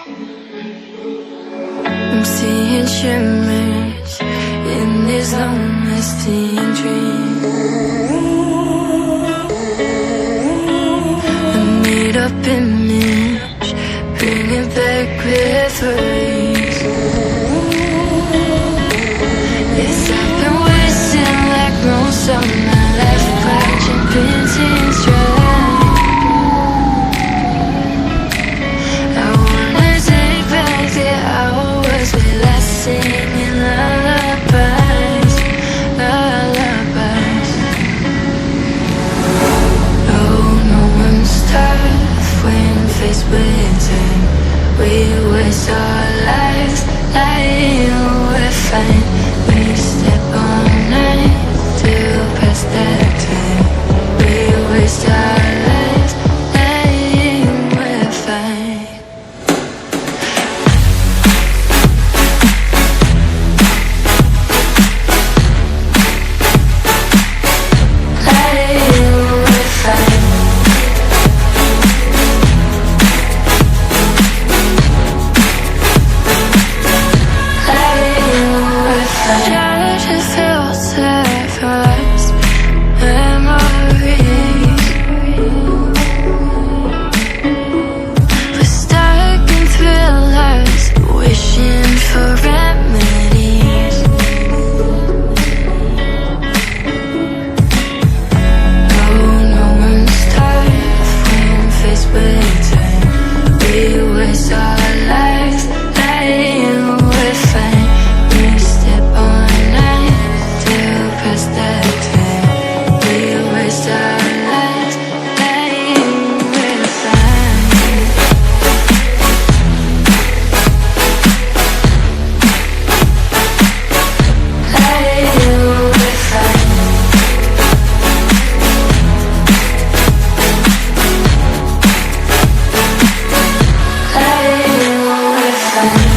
I'm seeing shimmers in these long-lasting dreams. A made-up image, bringing back memories. Yes, I've been wasting like most of my life, clutching pins in stride. I wanna take back the hours we last singing lullabies, lullabies. Oh, no one's tough when faced with time. We waste our lives lying, we're fine. We step on night to pass that time. We waste our lives lying, we're fine. Lying, we're fine. Try to filter past memories. We're stuck in thrillers, wishing for remedies. Oh, no one's tough when faced with time. We waste our lives lying, we're fine. We step on night to pass that time. We waste our lives lying, we're fine. Lying, we're fine. Lying, we're fine.